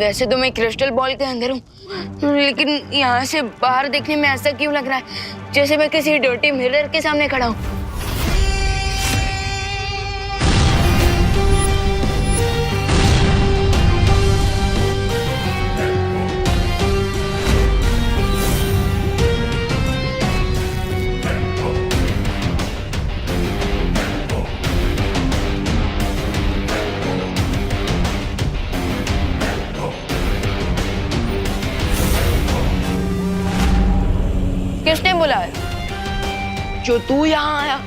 वैसे तो मैं क्रिस्टल बॉल के अंदर हूँ, लेकिन यहाँ से बाहर देखने में ऐसा क्यों लग रहा है जैसे मैं किसी डर्टी मिरर के सामने खड़ा हूँ। किसने बुलाया? जो तू यहाँ आया?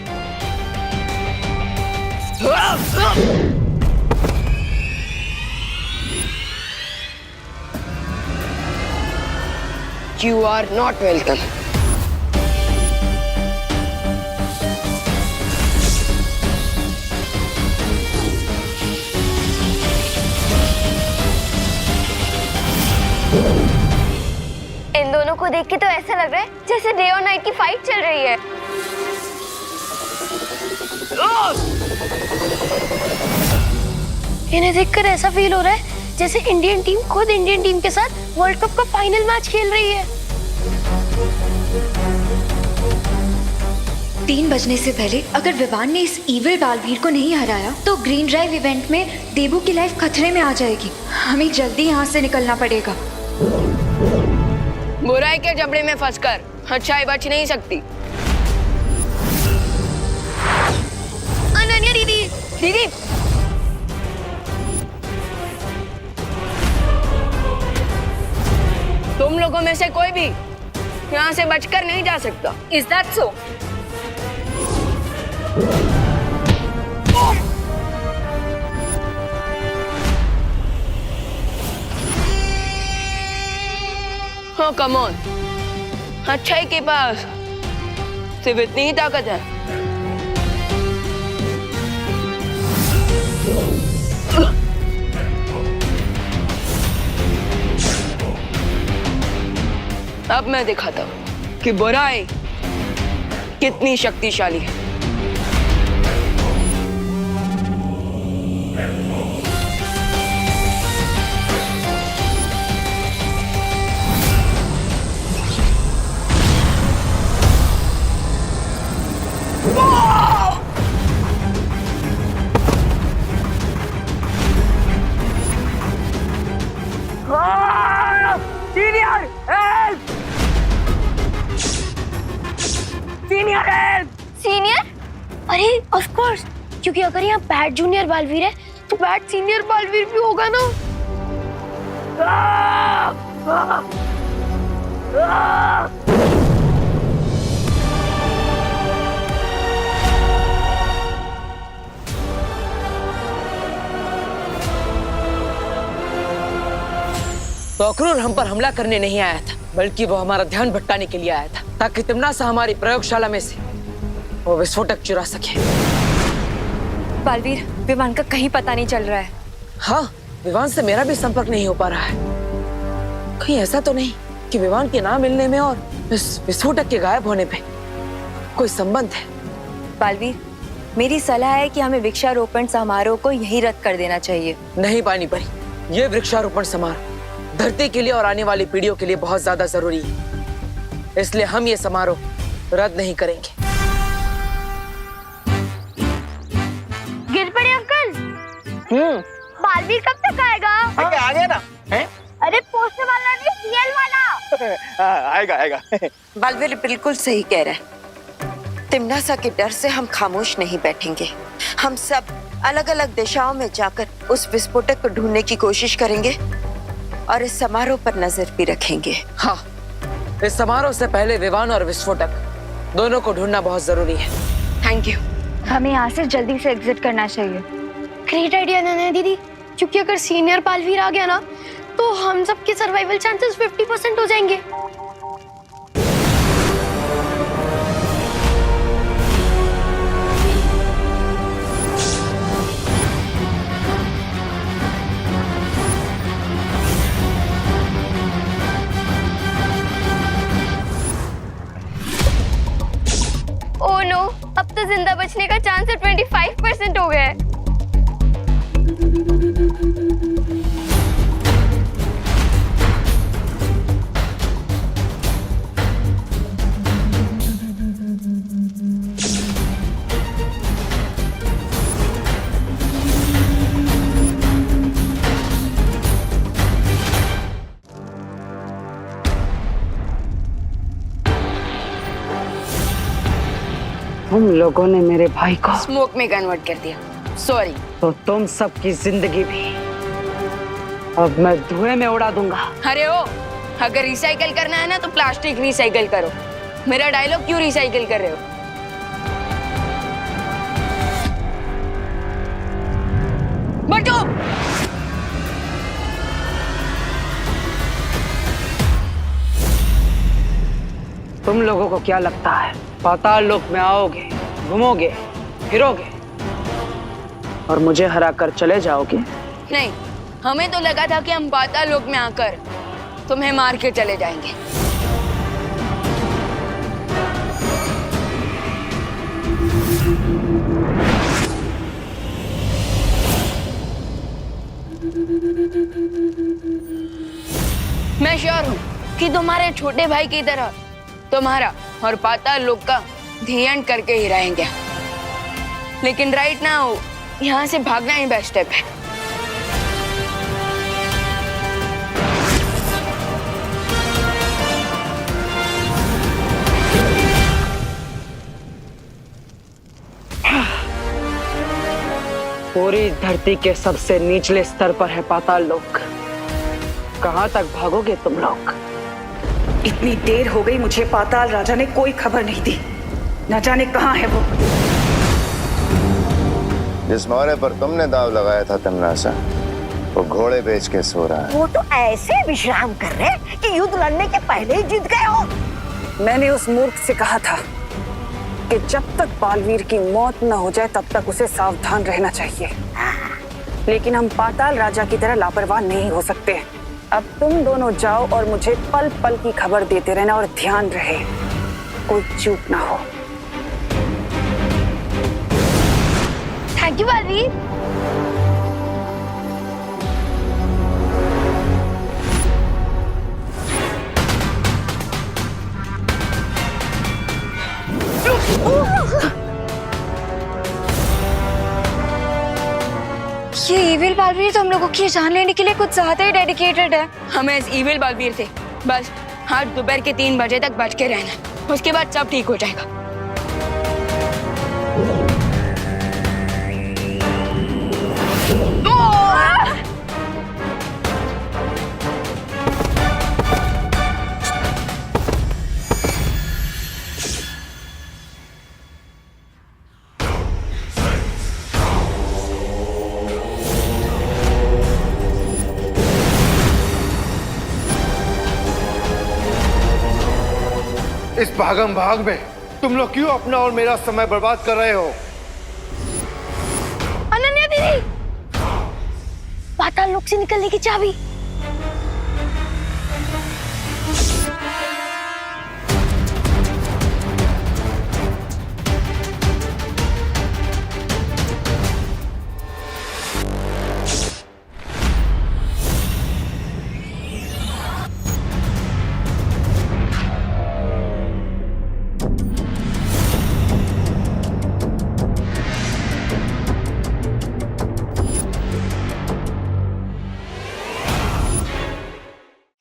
You are not welcome. इन दोनों को देख के तो ऐसा लग रहा है जैसे डे और नाइट की फाइट चल रही है। इन्हें देखकर ऐसा फील हो रहा है जैसे इंडियन टीम खुद इंडियन टीम के साथ वर्ल्ड कप का फाइनल मैच खेल रही है। 3 बजने से पहले अगर विवान ने इस इविल बालवीर को नहीं हराया तो ग्रीन ड्राइव इवेंट में देबू की लाइफ खतरे में आ जाएगी। हमें जल्दी यहाँ से निकलना पड़ेगा। बुराई के जबड़े में फंसकर अच्छाई बच नहीं सकती। अनन्या दीदी, दीदी, तुम लोगों में से कोई भी यहाँ से बचकर नहीं जा सकता। Is that so? हाँ, कम ऑन। अच्छाई के पास सिर्फ इतनी ही ताकत है। अब मैं दिखाता हूँ कि बुराई कितनी शक्तिशाली है। Senior help! Senior help! Senior? अरे ऑफ कोर्स, क्योंकि अगर यहाँ बैड जूनियर बालवीर है तो बैड सीनियर बालवीर भी होगा ना। तो अक्रूर हम पर हमला करने नहीं आया था, बल्कि वो हमारा ध्यान भटकाने के लिए आया था, ताकि तिम्नासा हमारी प्रयोगशाला में से वो विस्फोटक चुरा सके। बालवीर, विवान का कहीं पता नहीं चल रहा है। हाँ, विवान से मेरा भी संपर्क नहीं हो पा रहा है। कहीं ऐसा तो नहीं कि विवान के ना मिलने में और इस विस्फोटक के गायब होने पे कोई संबंध है? बालवीर, मेरी सलाह है कि हमें वृक्षारोपण समारोह को यही रद्द कर देना चाहिए। नहीं पानी परी, ये वृक्षारोपण समारोह धरती के लिए और आने वाली पीढ़ियों के लिए बहुत ज्यादा जरूरी है, इसलिए हम ये समारोह रद्द नहीं करेंगे। गिर पड़े अंकल। बालवीर कब तक आएगा? आ गया ना है? अरे पोस्टर वाला नहीं, सीएल वाला। आएगा आएगा। बालवीर बिल्कुल सही कह रहा है। तिम्नासा के डर से हम खामोश नहीं बैठेंगे। हम सब अलग अलग दिशाओं में जाकर उस विस्फोटक को ढूंढने की कोशिश करेंगे और इस समारोह पर नजर भी रखेंगे। हाँ, इस समारोह से पहले विवान और विस्फोटक दोनों को ढूंढना बहुत जरूरी है। Thank you. हमें यहाँ से जल्दी से एग्जिट करना चाहिए। ग्रेट आइडिया नन्या दीदी, क्योंकि अगर सीनियर बालवीर आ गया ना तो हम सबके सर्वाइवल चांसेस 50% हो जाएंगे। ओह नो, अब तो जिंदा बचने का चांस 25% हो गया है। तुम लोगों ने मेरे भाई को स्मोक में कन्वर्ट कर दिया। सॉरी। तो तुम सबकी जिंदगी भी अब मैं धुएं में उड़ा दूंगा। अरे ओ, अगर रिसाइकल करना है ना तो प्लास्टिक रिसाइकल करो। मेरा डायलॉग क्यों रिसाइकल कर रहे हो? बटो! तुम लोगों को क्या लगता है पाताल लोक में आओगे, घूमोगे, फिरोगे और मुझे हरा कर चले जाओगे? नहीं, हमें तो लगा था कि हम पाताल लोक में आकर तुम्हें मार के चले जाएंगे। मैं श्योर हूँ कि तुम्हारे छोटे भाई की तरह तुम्हारा और पाताल लोक का ध्यान करके ही रहेंगे। लेकिन राइट नाउ यहाँ से भागना ही बेस्ट स्टेप है। पूरी धरती के सबसे निचले स्तर पर है पाताल लोक। कहाँ तक भागोगे तुम लोग? इतनी देर हो गई, मुझे पाताल राजा ने कोई खबर नहीं दी। न जाने कहाँ है वो। जिस मोहरे पर तुमने दाव लगाया था तमनासा, वो घोड़े बेच के सो रहा है। वो तो ऐसे विश्राम कर रहे कि युद्ध लड़ने के पहले ही जीत गए हो। मैंने उस मूर्ख से कहा था कि जब तक बालवीर की मौत न हो जाए तब तक उसे सावधान रहना चाहिए। लेकिन हम पाताल राजा की तरह लापरवाह नहीं हो सकते। अब तुम दोनों जाओ और मुझे पल पल की खबर देते रहना, और ध्यान रहे कोई चूक ना हो। Thank you Baalveer. ये इविल बालवीर तो हम लोगों की जान लेने के लिए कुछ ज्यादा ही डेडिकेटेड है। हमें इस इविल बालवीर थे बस आज दोपहर के 3 बजे तक बच के रहना, उसके बाद सब ठीक हो जाएगा। इस भागम भाग में तुम लोग क्यों अपना और मेरा समय बर्बाद कर रहे हो? अनन्या दीदी, पाताल लोक से निकलने की चाबी।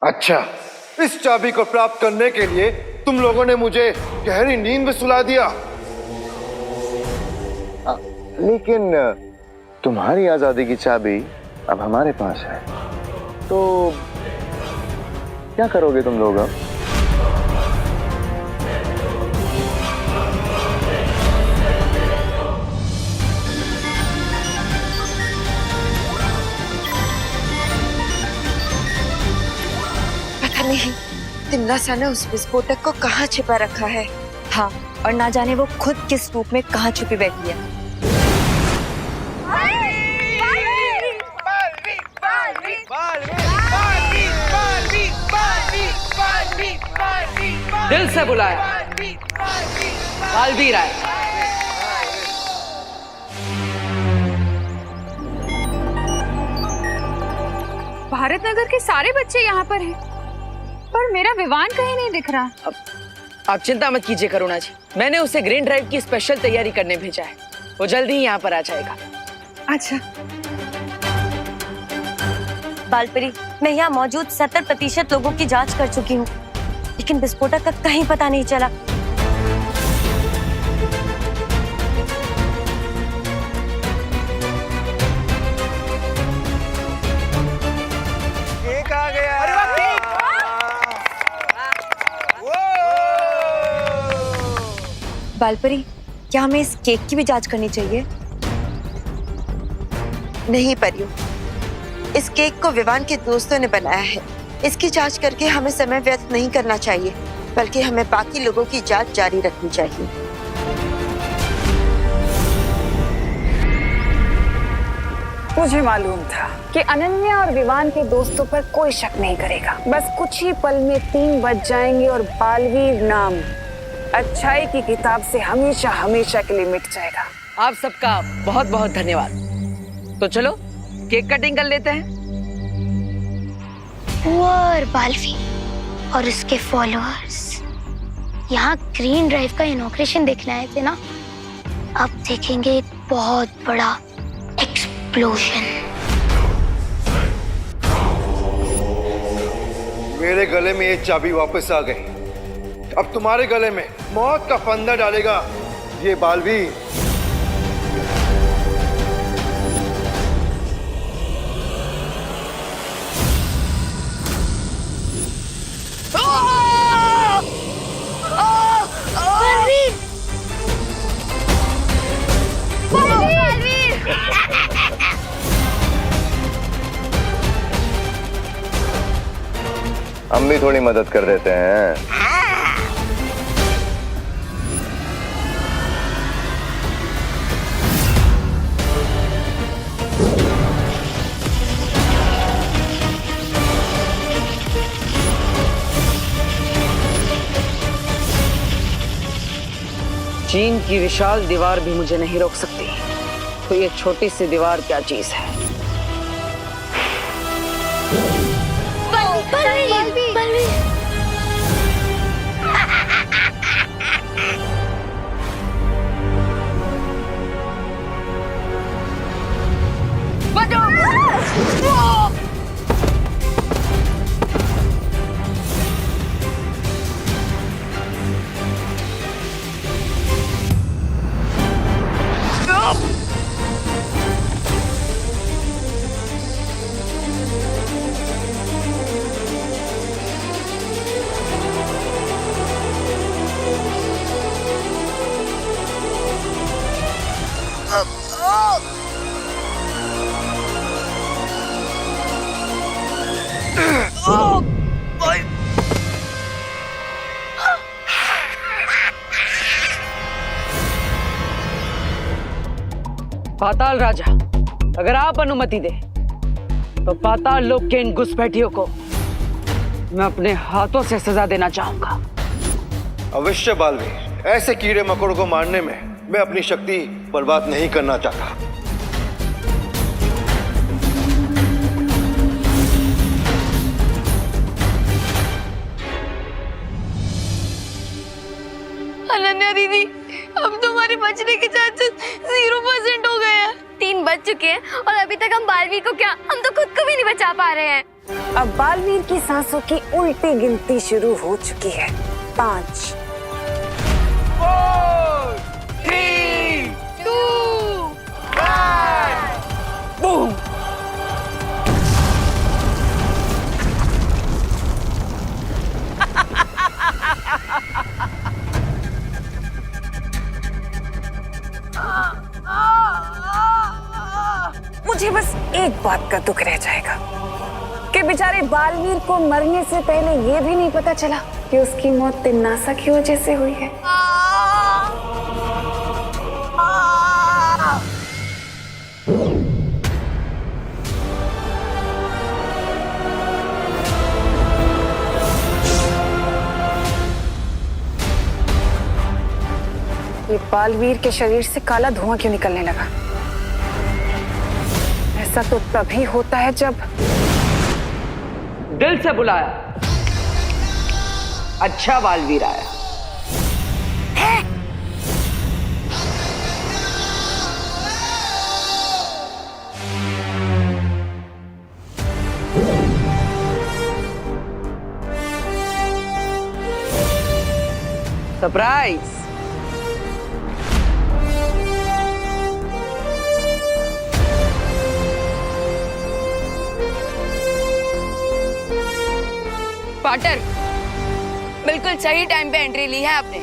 अच्छा, इस चाबी को प्राप्त करने के लिए तुम लोगों ने मुझे गहरी नींद में सुला दिया। लेकिन तुम्हारी आजादी की चाबी अब हमारे पास है, तो क्या करोगे तुम लोग अब? नहीं, तिमनासा ने उस विस्फोटक को कहाँ छिपा रखा है। हाँ, और ना जाने वो खुद किस रूप में कहाँ छुपी बैठी है। दिल से बुलाया, बालवीर आया। भारत नगर के सारे बच्चे यहाँ पर हैं, पर मेरा विवान कहीं नहीं दिख रहा। आप चिंता मत कीजिए करुणा जी, मैंने उसे ग्रीन ड्राइव की स्पेशल तैयारी करने भेजा है। वो जल्दी ही यहाँ पर आ जाएगा। अच्छा। बालपरी, मैं यहाँ मौजूद 70% लोगों की जांच कर चुकी हूँ, लेकिन विस्फोटक का कहीं पता नहीं चला। बालपरी, क्या हमें इस केक की भी जांच करनी चाहिए? नहीं परियो, इस केक को विवान के दोस्तों ने बनाया है। इसकी जांच करके हमें समय व्यर्थ नहीं करना चाहिए, बल्कि हमें बाकी लोगों की जांच जारी रखनी चाहिए। मुझे मालूम था कि अनन्या और विवान के दोस्तों पर कोई शक नहीं करेगा। बस कुछ ही पल में 3 बज जाएंगे और बालवीर नाम अच्छाई की किताब से हमेशा हमेशा के लिए मिट जाएगा। आप सबका बहुत बहुत धन्यवाद। तो चलो केक कटिंग कर लेते हैं। पुअर बालवीर और उसके फॉलोअर्स यहाँ ग्रीन ड्राइव का इनॉग्रेशन देखने आए थे ना, अब देखेंगे एक बहुत बड़ा एक्सप्लोजन। मेरे गले में ये चाबी वापस आ गई। अब तुम्हारे गले में मौत का फंदा डालेगा ये बालवीर। हम भी थोड़ी मदद कर देते हैं। चीन की विशाल दीवार भी मुझे नहीं रोक सकती, तो ये छोटी सी दीवार क्या चीज है। पाताल राजा, अगर आप अनुमति दे तो पाताल लोक के इन घुसपैठियों को मैं अपने हाथों से सजा देना चाहूंगा। अवश्य बालवीर, ऐसे कीड़े मकोड़ों को मारने में मैं अपनी शक्ति बर्बाद नहीं करना चाहता। अनन्या दीदी, अब तुम्हारे बचने के चांसेस 0% हो गए हैं। 3 बज चुके हैं और अभी तक हम बालवीर को क्या, हम तो खुद को भी नहीं बचा पा रहे हैं। अब बालवीर की सांसों की उल्टी गिनती शुरू हो चुकी है। 5 4 3 2 1 बूम। मुझे बस एक बात का दुख रह जाएगा कि बेचारे बालवीर को मरने से पहले ये भी नहीं पता चला कि उसकी मौत तिम्नासा की वजह से हुई है। ये बालवीर के शरीर से काला धुआं क्यों निकलने लगा? ऐसा तो तभी होता है जब दिल से बुलाया, अच्छा बालवीर आया। सरप्राइज। पार्टनर, बिल्कुल सही टाइम पे एंट्री ली है आपने।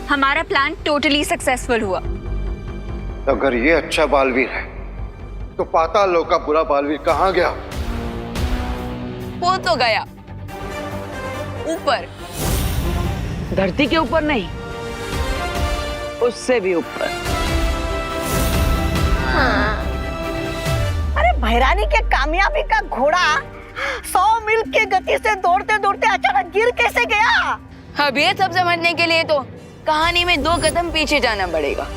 हमारा प्लान टोटली सक्सेसफुल हुआ। अगर ये अच्छा बालवीर है तो पाताल लोक का बुरा बालवीर कहाँ गया? वो तो गया ऊपर। धरती के ऊपर नहीं, उससे भी ऊपर। अरे भैरानी के कामयाबी का घोड़ा 100 मील की गति से दौड़ते दौड़ते अचानक गिर कैसे गया? अब ये सब समझने के लिए तो कहानी में 2 कदम पीछे जाना पड़ेगा।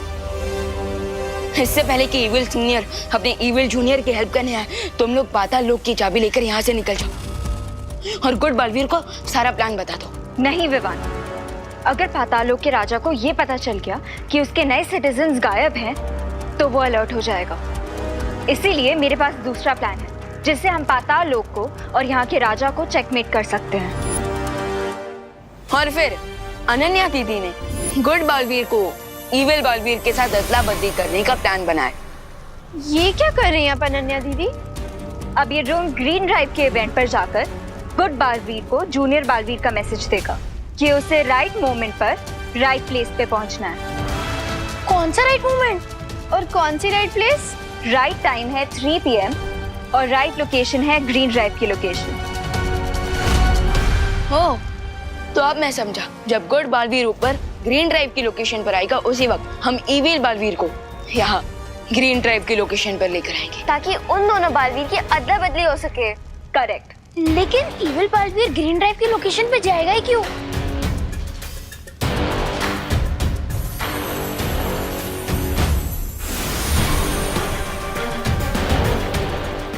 इससे पहले कि इविल सीनियर अपने इविल जूनियर की हेल्प करने आए, तुम लोग पाताल लोक की चाबी लेकर यहाँ से निकल जाओ और गुड बालवीर को सारा प्लान बता दो। नहीं विवान, अगर पाताल लोक के राजा को ये पता चल गया कि उसके नए सिटीजन्स गायब हैं, तो वो अलर्ट हो जाएगा। इसीलिए मेरे पास दूसरा प्लान है जिससे हम पाताल लोक को और यहाँ के राजा को चेकमेट कर सकते हैं। और फिर अनन्या दीदी ने गुड बालवीर को इविल बालवीर के साथ अदला बदली करने का प्लान बनाया। ये क्या कर रही हैं आप अनन्या दीदी? अब ये ड्रोन ग्रीन ड्राइव के इवेंट पर जाकर गुड बालवीर को जूनियर बालवीर का मैसेज देगा कि उसे राइट मोमेंट पर राइट प्लेस पे पहुंचना है। कौन सा राइट मोमेंट और कौन सी राइट प्लेस? राइट टाइम है 3 PM और राइट लोकेशन है ग्रीन ड्राइव की लोकेशन। हो तो अब मैं समझा, जब गुड बालवीर ऊपर ग्रीन ड्राइव की लोकेशन पर आएगा, उसी वक्त हम इविल बालवीर को यहाँ ग्रीन ड्राइव की लोकेशन पर लेकर आएंगे ताकि उन दोनों बालवीर की अदला बदली हो सके। करेक्ट। लेकिन इविल बालवीर ग्रीन ड्राइव की लोकेशन पे जाएगा ही क्यों?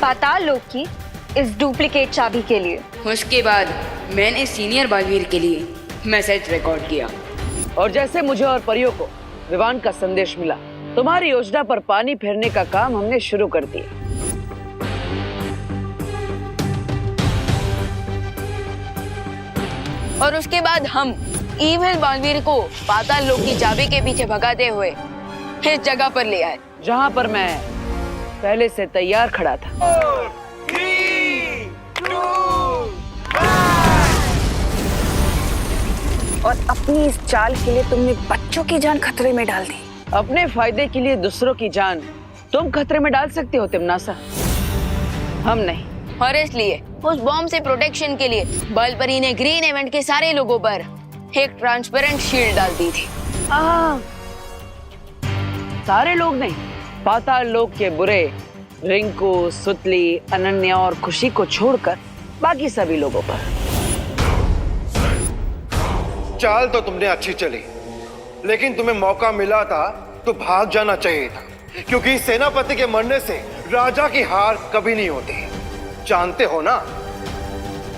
पाताल लोक की इस डुप्लीकेट चाबी के लिए। उसके बाद मैंने सीनियर बालवीर के लिए मैसेज रिकॉर्ड किया और जैसे मुझे और परियों को विवान का संदेश मिला, तुम्हारी योजना पर पानी फेरने का काम हमने शुरू कर दिया। और उसके बाद हम इविल बालवीर को पाताल लोक की चाबी के पीछे भगाते हुए इस जगह पर ले आए जहां पर मैं पहले से तैयार खड़ा था। और अपनी इस चाल के लिए तुमने बच्चों की जान खतरे में डाल दी। अपने फायदे के लिए दूसरों की जान तुम खतरे में डाल सकते हो तिमनासा, हम नहीं। और इसलिए उस बॉम्ब से प्रोटेक्शन के लिए बलपरी ने ग्रीन इवेंट के सारे लोगों पर एक ट्रांसपेरेंट शील्ड डाल दी थी। सारे लोग नहीं, पाताल लोक के बुरे रिंकू, सुतली, अनन्या और खुशी को छोड़कर बाकी सभी लोगों पर। चाल तो तुमने अच्छी चली, लेकिन तुम्हें मौका मिला था तो भाग जाना चाहिए था, क्योंकि सेनापति के मरने से राजा की हार कभी नहीं होती, जानते हो ना?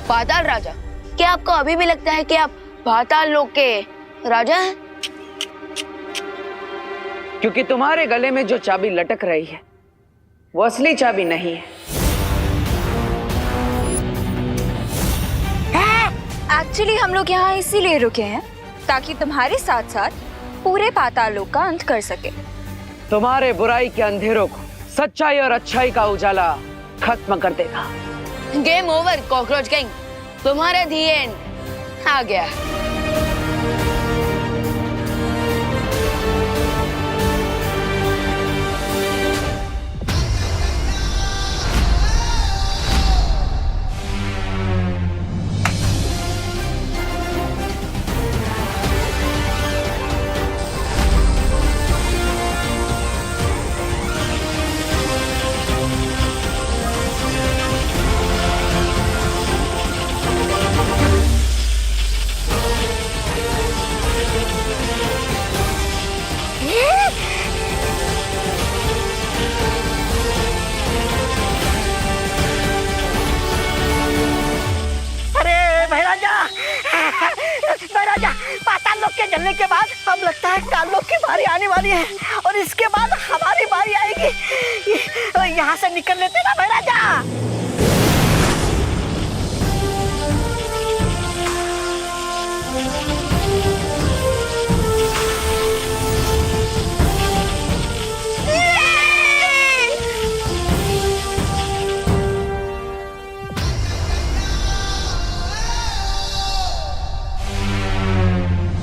पाताल राजा, क्या आपको अभी भी लगता है कि आप पाताल लोक के राजा हैं? क्योंकि तुम्हारे गले में जो चाबी लटक रही है वो असली चाबी नहीं है। एक्चुअली हम लोग यहाँ इसीलिए रुके हैं ताकि तुम्हारे साथ साथ पूरे पाताल लोक का अंत कर सके। तुम्हारे बुराई के अंधेरों को सच्चाई और अच्छाई का उजाला खत्म कर देगा। गेम ओवर कॉकरोच गैंग, तुम्हारा दी एंड आ गया। महाराजा, पाताल लोक के जलने के बाद अब लगता है काल लोक की बारी आने वाली है और इसके बाद हमारी बारी आएगी। यहाँ से निकल लेते ना महाराजा।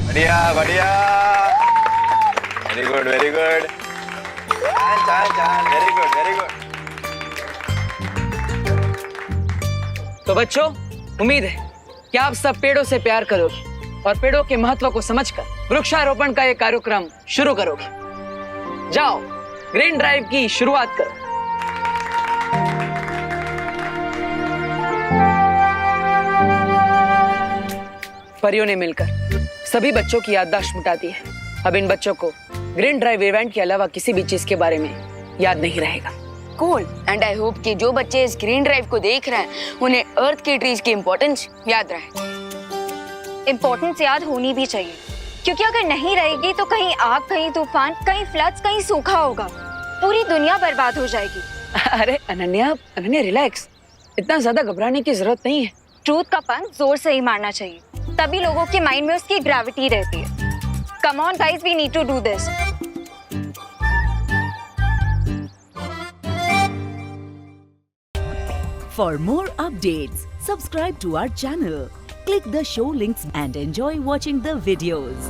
बढ़िया बढ़िया। वेरी गुड, चल चल, वेरी गुड वेरी गुड। तो बच्चों, उम्मीद है कि आप सब पेड़ों से प्यार करोगे और पेड़ों के महत्व को समझकर वृक्षारोपण का ये कार्यक्रम शुरू करोगे। जाओ, ग्रीन ड्राइव की शुरुआत करो। परियों ने मिलकर सभी बच्चों की याददाश्त मिटा दी है। अब इन बच्चों को ग्रीन ड्राइव इवेंट के अलावा किसी भी चीज के बारे में याद नहीं रहेगा। कूल। एंड आई होप कि जो बच्चे इस ग्रीन ड्राइव को देख रहे हैं उन्हें अर्थ के ट्रीज की इम्पोर्टेंस याद रहे। इम्पोर्टेंस याद होनी भी चाहिए, क्योंकि अगर नहीं रहेगी तो कहीं आग, कहीं तूफान, कहीं फ्लड्स, कहीं सूखा होगा, पूरी दुनिया बर्बाद हो जाएगी। अरे अनन्या, रिलैक्स, इतना ज्यादा घबराने की जरूरत नहीं है। ट्रूथ का पंच जोर से ही मारना चाहिए, तभी लोगों के माइंड में उसकी ग्रेविटी रहती है। Come on guys, we need to do this. For more updates, subscribe to our channel, click the show links and enjoy watching the videos.